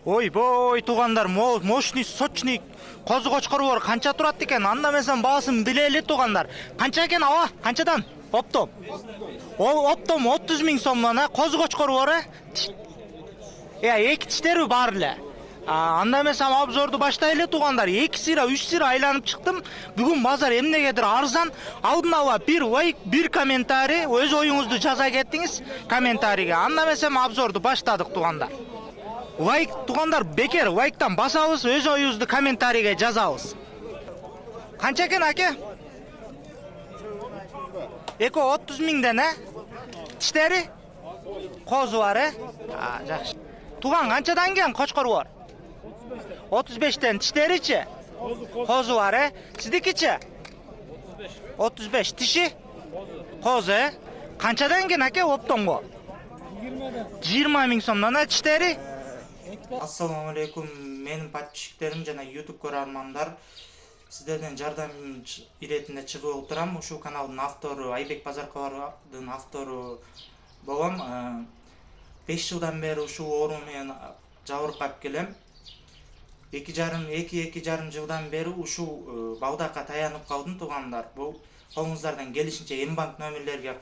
Ойбой туугандар, мощный, сочный козу кочкору бар. Канча турат экен? Андамасам баасын биле эле туугандар. Канча экен аба? Канчадан? Оптом. Оптом 30 миң сомдон, козу кочкору бар, эки тиштери бар эле. Андамасам обзорду баштайлы туугандар. 2 сыйра, 3 сыйра айланып чыктым. Бүгүн базар эмнегедир арзан. Алдын ала бир лайк, бир комментарий, өз оюңузду жаза кеттиңиз комментарийге. Андамасам обзорду баштадык туугандар. Лайк туугандар, бекер лайктан басабыз, өз оюңузду комментарийге жазабыз. Канча экен аке? Эко 30 миңден, Тиштери? Козу бар, жакшы. Туган канчадан келген кочкору бар? 35'ten tişlerичи? Kozu var, Sizdikичи? 35. Tişi? Kozu, Kançadan gelgen ake optongo? 20 ming somdan tişleri? Assalamu alaikum, menin подписчиктерим жана YouTube көрөрмандар. Сиздерден жардам иретинде чыгып отурам. Ушул каналдын автору Айбек Базарковдун автору болгом. 5 жылдан бери ушул орун менен жабыркап келем. 2,5 жылдан бери ушул багдакка таянып калдым туугандар. Бул колуңуздардан келишинче Мбанк номерлерге,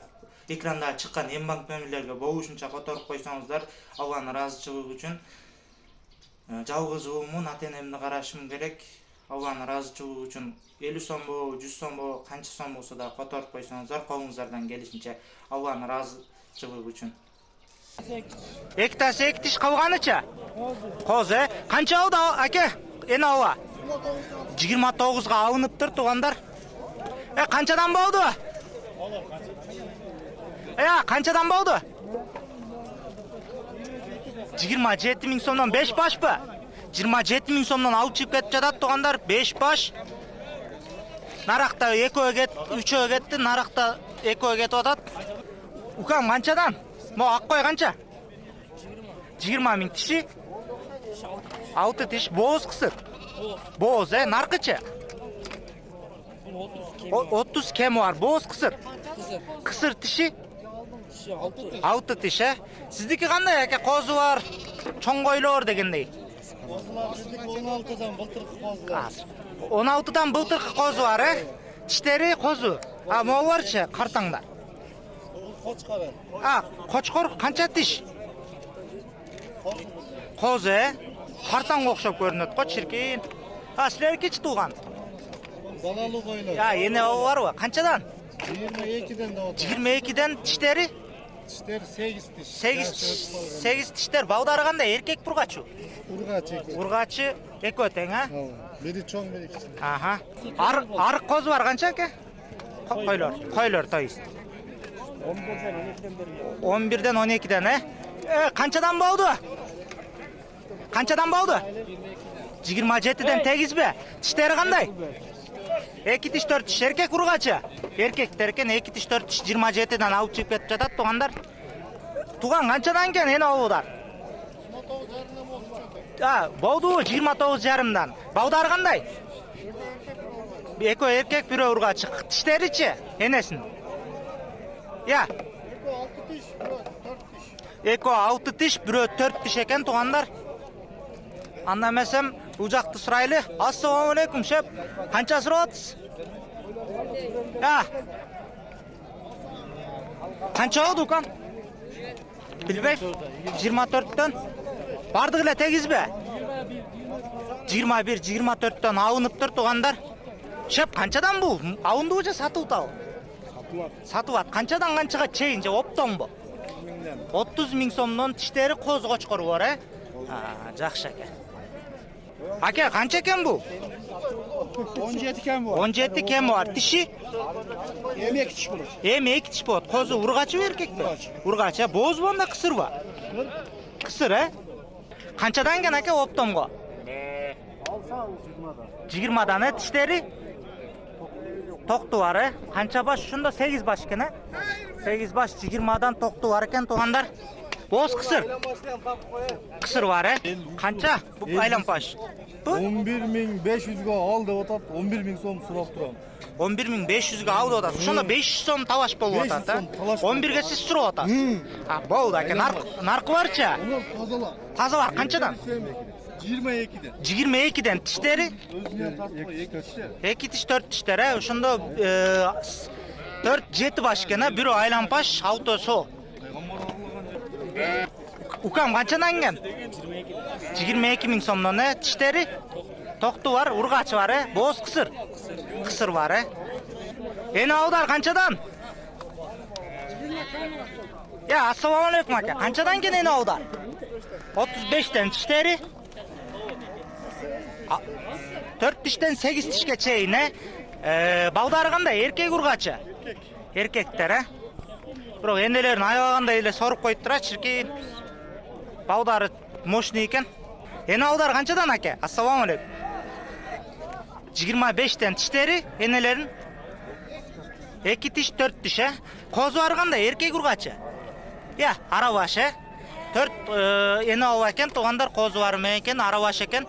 экранда чыккан Мбанк номерлерге болушунча которуп койсоңуздар, алган ыраазычылык үчүн жалгыз уулумун ата-энемди карашым керек. Алган ыраазычылык үчүн 50 сомбу, 100 сомбу, канча сом болсо да которуп койсоңуздар, колуңуздардан келишинче алган ыраазычылык үчүн. Эки тиш калганыча? Козу, канча алды аке? Эне ала? 29 алыныптыр туугандар. Канчадан болду? Канчадан болду? 27 миң сомдон 5 башпы? 27 миң сомдон алып чыгып кетип жатат туугандар, 5 баш. Наракта 2 кет, 3 кетти, наракта 2 кетип атат. Укам канчадан? Мо аккой канча? 20 миң тиши? 6 тиш, бооз кысыр. Бооз, наркычы? 30 кеми бар, бооз кысыр. Кысыр тиши? 6 тиш, Сиздики кандай аке, козу бар, чоң койлор дегендей? Козулар биздики 16дан былтыркы козулар. 16дан былтыркы козу бар, Тиштери козу. Могуларчы картаңда? Кочкор. Кочкор канча тиш? Козу, картаңга окшоп көрүнөт го, чиркин. Силеркичи тууган? Балалуу койлор. Эне барбы? Канчадан? 22ден да отур. 22ден тиштери? Тиштер 8 тиш. 8 тиштер. Балдары кандай? Эркек бургачы? Ургачы. Ургачы 2 тең, Бири чоң, бири кичи. Арык козу бар канча аке? Койлор, то есть. 11ден 12ден, Канчадан болду? Канчадан болду? 27ден тегизби? Тиштери кандай? 2 тиш 4 тиш, эркек ургачы? Эркектер экен, 2 тиш 4 тиш 27ден алып чыгып кетип жатат туугандар. Туган канчадан келген эне болудар? 29 болду 29,5дан. Балдары кандай? 2 эркек, 1 ургачы. Тиштеричи? Энесин? 6 тиш, 4 тиш. 6 тиш, 1 4 тиш экен туугандар. Анда эмесем, бул жакты сурайлы. Ассаламу алейкум, шеп. Канча сурап атасыз? Канча болду укан? Билбейм. 24дөн. Бардык эле тегизби? 21, 24дөн алыныптыр туугандар. Шеп, канчадан бул? Алындыбы же сатып атабы? Сатып. Канчадан канчага чейин же оптоңбу? 30 миң сомдон тиштери козу кочкору бар, жакшы аке. Аке, канча экен бул? 17 кем бар. 17 кеми бар. Тиши? 2 тиш болот. 2 тиш болот. Козу ургачы эркекпи? Ургачы. Бооз болду, кысырбы? Кысыр, Канчадан келген аке оптомго? 20дан, тиштери? Токту бар, Канча баш? Ушунда 8 баш экен, 8 баш 20дан токту бар экен туугандар. Бооз кысыр. Кысыр бар, Канча? Бул айланпаш. 11.500 алды деп атат, 11 миң сом сурап турам. 11500'gө алып атасыз. Ошондо 500 сом талаш болуп 500 атат, сом талаш а? 11ге сиз сурап атасыз. Болду аке, наркы барчы? Onlar tazalar. Тазалар канчадан? 22'den. 22'den тиштери? Özüne tasma 2 тиш, 4 тиштер, ошондо 4-7 баш экен, бирөө айлампаш, автосо. Укам канчадан келген? 22 миң сомдон, тиштери? Токту бар, ургачы бар, боз кысыр. Кысыр бар, Эне аудар канчадан? Я, ассаламу алейкум аке. Канчадан келген эне аудар? 35'ten тиштери? 4 тиштен 8 тишке чейин, балдары кандай? Эркек ургачы? Эркектер, Бирок энелерин аябагандай эле соруп коюптур, чиркей. Балдары мощный экен. Эне аудар канчадан аке? Ассаламу алейкум. 25'ten тиштери энелерин? 2 тиш, 4 тиш, Козу бар кандай? Эркек ургачы? Я, арабаш, 4 эне алып экен, туугандар козу бар экен, арабаш экен.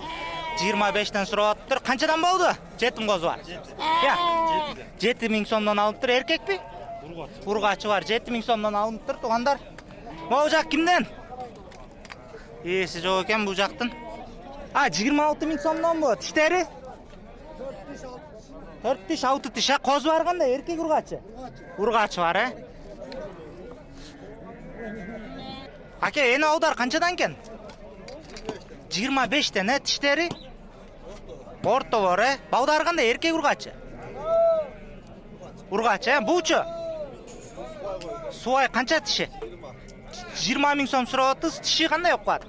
25'ten сурап атыптыр. Канчадан болду? Жетим козу бар. Я, 7 миң сомдон алыптыр, эркекпи? Ургачы бар, 7 миң сомдон алыптыр, туугандар. Могу жак кимден? Ээси жок экен бул жактын. 26 миң сомдон бу, тиштери? 4 тиш, 6 тиш, Козу бар кандай? Эркек ургачы? Ургачы бар, Аке, эне аудар канчадан экен? 25'ten, тиштери? Орто бар, Балдары кандай? Эркек ургачы? Ургачы, бучу? Суай канча тиши? 20 миң сом сурап атасыз, тиши кандай болуп калат?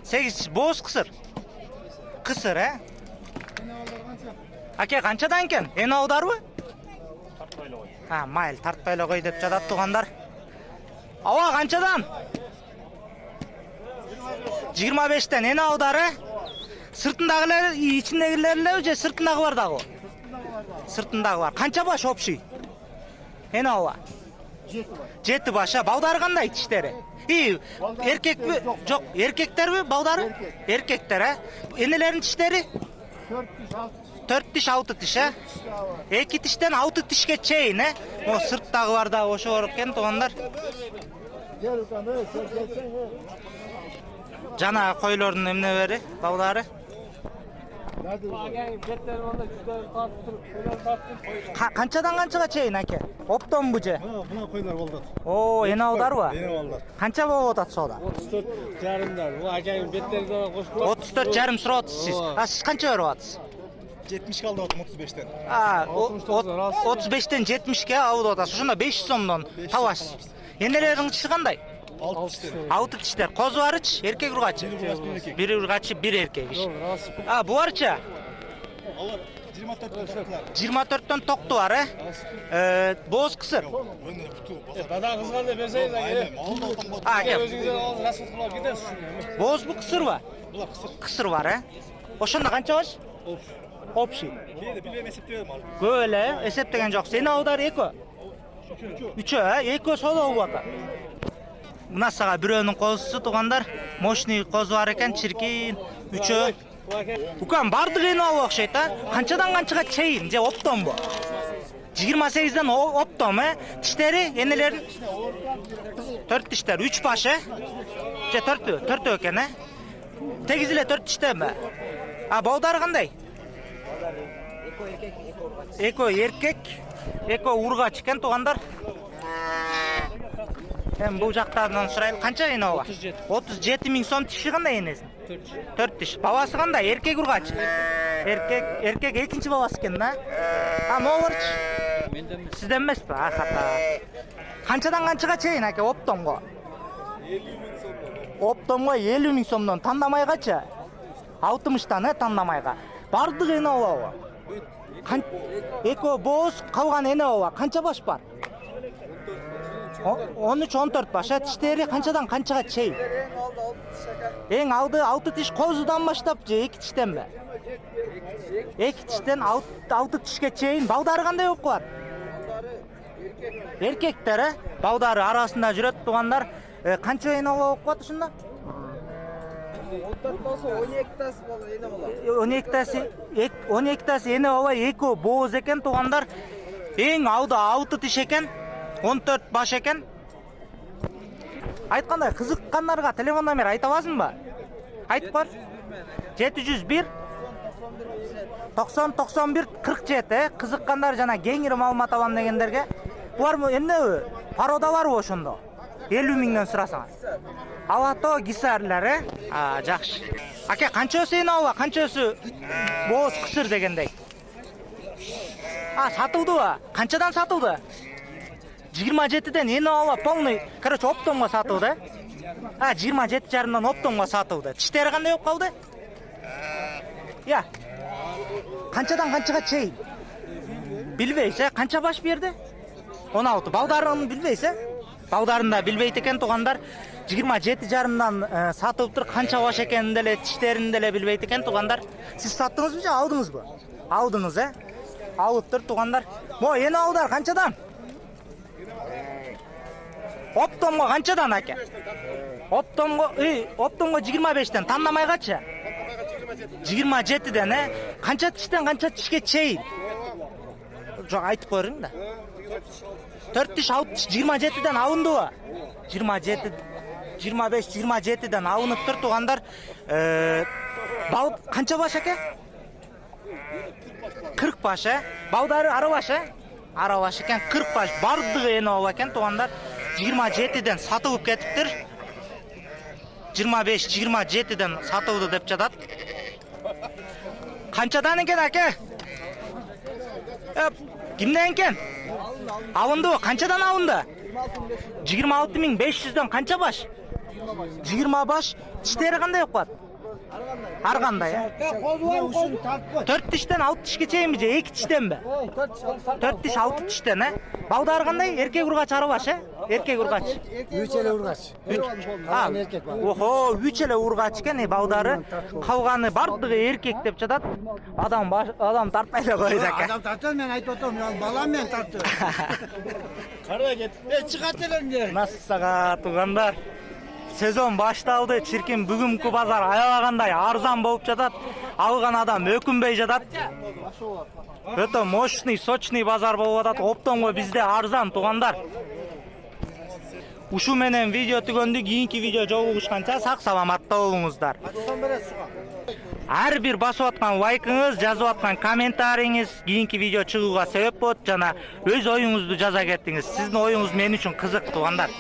8 тиш, боз кысыр. Кысыр, Аке, канчадан экен? Эне аударбы? Tartmayla koy. Майыл, тартпайлы кой деп жатат туугандар. Ава канчадан? 25'ten эне аудары? Сыртындагылар, ичиндегилер эле же сыртындагы бар дагы? Сыртындагы бар. Канча баш общий? Эне ава? 7 баш, балдары кандай тиштери? Эркекпи? Жок, эркектерби, балдары? Эркектер, Энелерин тиштери? 4 тиш, 6 тиш, 2 тиштен 6 тишке чейин, О, сырттагы бар да ошо бар экен, туугандар. Жана койлордун эмнебери, балдары? Канчадан канчага чейин аке? Оптон бу же? Buna koylar oldu. О, эне аударбы? Yeni oldu. Канча болуп атат сода? 34 жарымдар. Бул акенин беттерине кошуп 34 жарым сурап атасыз сиз. Сиз канча берип атасыз? 70 kaldı 35'ten. 35'ten 70'ke алып атасыз. Ошондо 500 сомдон табасыз. Энелерин тиши кандай? 6 işte. 6 тиштер. Козу барычы, эркек ургачы? Бир ургачы, бир эркек. Бу барчы? Alır 24 toplar. 24'төн токту бар, Боз кысыр. Önüne kutu. Дада кызганда берсеңиз Aynen. Aldı otan bot. өзүңүздөн алып расход кылып кетесиз. Боз бу кысырбы? Bular kısır. Кысыр бар, Ошондо канча баш? Общий. Bilmem esipleyelim abi. Көп эле, эсептеген жок. Сени аудар 2. 3, 2 сода болуп атат. Мына сага бирөөнүн козусу туугандар, мощный козу бар экен, чиркин. 3. Укам бардык эне алып окшойт, Канчадан канчага чейин же оптонбу? 28'den оптом, Тиштери, энелерин? 4 тиштер, 3 баш, Же 4 экен, Тегиз эле 4 тиштенби? Балдары кандай? 2 эркек, 2 ургач экен туугандар. Бул жактардан сурайлы, канча эне ала? 37 миң сом тиши кандай энесин? 4 тиш. Бабасы кандай? Эркек ургач. Эркек экинчи бабасы экен да? Могуларчы? Сизден эмеспи? Хата. Канчадан канчага чейин аке оптомго? 50 миң сомдон. Оптомго 50 миң сомдон, тандамайгачы? 60'тан, тандамайга. Бардык эне алабы? 2 боз, калган эне алабы? Канча баш бар? 13-14 баш, тиштери канчадан канчага чейин? Эң алды 6 тиш козудан баштап же 2 тиштенби? 2 тиштен 6 тишке чейин. Балдары кандай болуп калат? Эркектер, балдары арасында жүрөт туугандар. Канча эне болуп калат ушунда? он эктасы эне бала экөө бооз экен туугандар. Эң ауда ауты тиш экен. 14 баш экен. Айткандай кызыккандарга телефон номер айта аласыңбы? Айтып кор. 701 90 91 47 кызыккандар жана кеңири маалымат алам дегендерге. Булар эмне пародаларбы ошондо? 50 миңден сурасаңар. Алато гисарлары. Жакшы. Аке, канчасы эне ала, канчасы бооз кысыр дегендей. Сатылдыбы? Канчадан сатылды? 27ден эне ала полный, короче, оптомго сатылды. 27 жарымдан оптомго сатылды. Тиштери кандай болуп калды? Я. Канчадан канчага чейин? Билбейсиз, канча баш берди? 16. Балдарын билбейсиз? Балдарын да билбейт экен туугандар. 27 жарымдан сатылып тур, канча баш экенин деле, тиштерин деле билбейт экен туугандар. Сиз саттыңызбы же алдыңызбы? Алдыңыз, Алып тур туугандар. Мо эне алдар канчадан? Оптомго канчадан аке? Оптомго 25ден, тандамайгачы? 27ден, Канча тиштен канча тишке чейин? Жок, айтып көрүң да. 4 тиш, 6 тиш 27ден алындыбы? 27, 25, 27ден алынып тур туугандар. Бал канча баш аке? 40 баш, Балдары арабаш, Арабаш экен, 40 баш. Бардыгы эне ала экен туугандар. 27ден сатылып кетиптир. 25, 27ден сатылды деп жатат. Канчадан экен аке? Кимден экен? Алындыбы? Канчадан алынды? 26.500ден канча баш? 20 баш. Тиштери кандай болуп калат? Ар кандай, 4 тиштен 6 тишке чейинби же 2 тиштенби? 4 тиш 6 тиштен, Балдары кандай? Эркек ургач арабаш, Эркек ургач. 3 эле ургач. Эркек бар. Охо, 3 эле ургач экен, балдары. Калганы бардыгы эркек деп жатат. Адам тартпай эле койду аке. Адам тартат, мен айтып атам, балам мен тарттым. Кара кет. Чыгат элеңдер. Нассага туугандар. Сезон башталды, чиркин бүгүнкү базар аябагандай арзан болуп жатат. Алган адам өкүнбөй жатат. Өтө мощный, сочный базар болуп атат. Оптомго бизде арзан туугандар. Ушу менен видео түгөндү, кийинки видео жолугушканча сак саламатта болуңуздар. Ар бир басып аткан лайкыңыз, жазып аткан комментарийиңиз кийинки видео чыгууга себеп болот жана өз оюңузду жаза кеттиңиз. Сиздин оюңуз мен үчүн кызык туугандар.